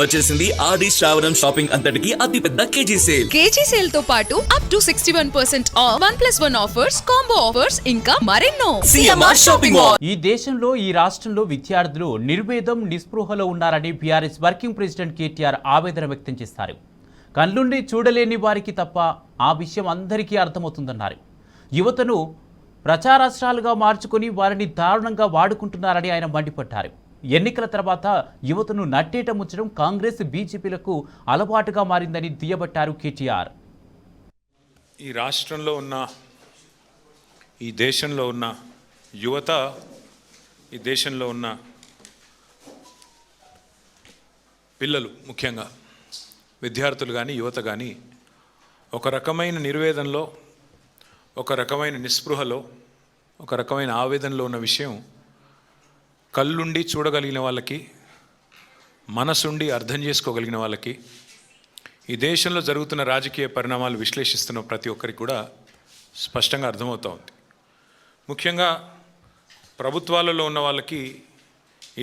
వచ్చేసింది ఆది శ్రావణం షాపింగ్ అంతటికి అతిపెద్ద కేజీ సేల్ తో పాటు up to 61% of 1+1 offers, combo offers ఇంకా మరెన్నో. CMR shopping mall. ఈ దేశంలో ఈ రాష్ట్రంలో విద్యార్థులు నిర్వేదం నిస్పృహలో ఉన్నారని బీఆర్ఎస్ వర్కింగ్ ప్రెసిడెంట్ కేటీఆర్ ఆవేదన వ్యక్తం చేశారు. కళ్ళుండి చూడలేని వారికి తప్ప ఆ విషయం అందరికీ అర్థమవుతుందన్నారు. యువతను ప్రచారాస్త్రాలుగా మార్చుకొని వారిని దారుణంగా వాడుకుంటున్నారని ఆయన మండిపడ్డారు. ఎన్నికల తర్వాత యువతను నట్టేట ముంచడం కాంగ్రెస్ బీజేపీలకు అలవాటుగా మారిందని దుయ్యబట్టారు కేటీఆర్. ఈ రాష్ట్రంలో ఉన్న ఈ దేశంలో ఉన్న యువత, ఈ దేశంలో ఉన్న పిల్లలు, ముఖ్యంగా విద్యార్థులు కానీ యువత కానీ ఒక రకమైన నిర్వేదంలో, ఒక రకమైన నిస్పృహలో, ఒక రకమైన ఆవేదనలో ఉన్న విషయం కళ్ళుండి చూడగలిగిన వాళ్ళకి, మనసుండి అర్థం చేసుకోగలిగిన వాళ్ళకి, ఈ దేశంలో జరుగుతున్న రాజకీయ పరిణామాలు విశ్లేషిస్తున్న ప్రతి ఒక్కరికి కూడా స్పష్టంగా అర్థమవుతూ ఉంది. ముఖ్యంగా ప్రభుత్వాలలో ఉన్న వాళ్ళకి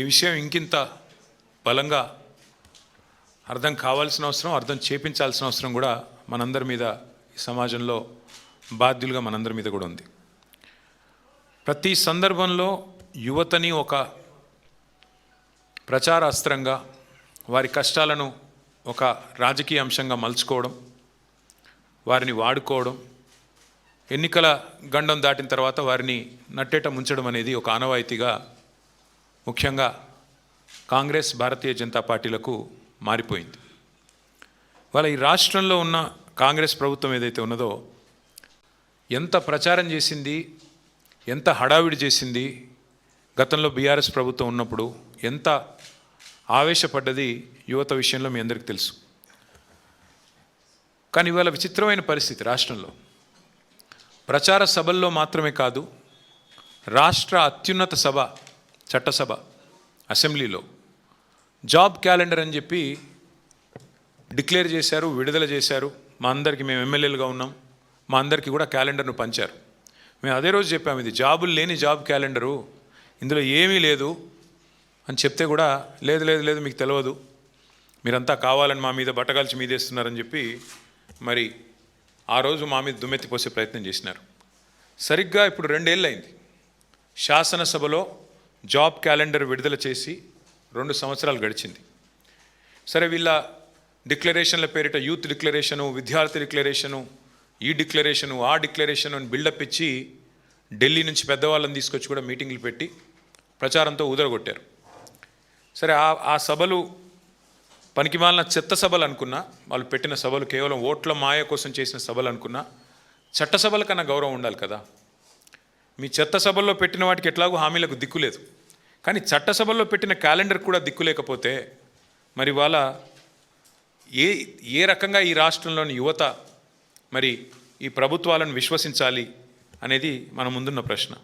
ఈ విషయం ఇంకింత బలంగా అర్థం కావాల్సిన అవసరం, అర్థం చేపించాల్సిన అవసరం కూడా మనందరి మీద, ఈ సమాజంలో బాధ్యులుగా మనందరి మీద కూడా ఉంది. ప్రతి సందర్భంలో యువతని ఒక ప్రచార అస్త్రంగా, వారి కష్టాలను ఒక రాజకీయ అంశంగా మలుచుకోవడం, వారిని వాడుకోవడం, ఎన్నికల గండం దాటిన తర్వాత వారిని నట్టేట ముంచడం అనేది ఒక ఆనవాయితీగా ముఖ్యంగా కాంగ్రెస్, భారతీయ జనతా పార్టీలకు మారిపోయింది. వాళ్ళ ఈ రాష్ట్రంలో ఉన్న కాంగ్రెస్ ప్రభుత్వం ఏదైతే ఉన్నదో ఎంత ప్రచారం చేసింది, ఎంత హడావిడి చేసింది, గతంలో బీఆర్ఎస్ ప్రభుత్వం ఉన్నప్పుడు ఎంత ఆవేశపడ్డది యువత విషయంలో మీ అందరికీ తెలుసు. కానీ ఇవాళ విచిత్రమైన పరిస్థితి రాష్ట్రంలో. ప్రచార సభల్లో మాత్రమే కాదు, రాష్ట్ర అత్యున్నత సభ, చట్టసభ, అసెంబ్లీలో జాబ్ క్యాలెండర్ అని చెప్పి డిక్లేర్ చేశారు, విడుదల చేశారు. మా అందరికీ, మేము ఎమ్మెల్యేలుగా ఉన్నాం, మా అందరికీ కూడా క్యాలెండర్ను పంచారు. మేము అదే రోజు చెప్పాము, ఇది జాబులు లేని జాబ్ క్యాలెండరు, ఇందులో ఏమీ లేదు అని చెప్తే కూడా లేదు లేదు లేదు మీకు తెలియదు, మీరంతా కావాలని మా మీద బట్టగాల్చి మీదేస్తున్నారని చెప్పి మరి ఆ రోజు మా మీద దుమ్మెత్తి పోసే ప్రయత్నం చేసినారు. సరిగ్గా ఇప్పుడు 2 ఏళ్ళు అయింది శాసనసభలో జాబ్ క్యాలెండర్ విడుదల చేసి, 2 సంవత్సరాలు గడిచింది. సరే, వీళ్ళ డిక్లరేషన్ల పేరిట యూత్ డిక్లరేషను, విద్యార్థి డిక్లరేషను, ఈ డిక్లరేషను, ఆ డిక్లరేషను అని బిల్డప్ ఇచ్చి ఢిల్లీ నుంచి పెద్దవాళ్ళని తీసుకొచ్చి కూడా మీటింగ్లు పెట్టి ప్రచారంతో ఊదరగొట్టారు. సరే, ఆ సభలు పనికిమాలిన చెత్త సభలు అనుకున్నా, వాళ్ళు పెట్టిన సభలు కేవలం ఓట్ల మాయ కోసం చేసిన సభలు అనుకున్నా, చట్టసభల కన్నా గౌరవం ఉండాలి కదా. మీ చెత్త సభల్లో పెట్టిన వాటికి ఎట్లాగో హామీలకు దిక్కు లేదు, కానీ చట్టసభల్లో పెట్టిన క్యాలెండర్ కూడా దిక్కు లేకపోతే మరి వాళ్ళ ఏ రకంగా ఈ రాష్ట్రంలోని యువత మరి ఈ ప్రభుత్వాలను విశ్వసించాలి అనేది మన ముందున్న ప్రశ్న.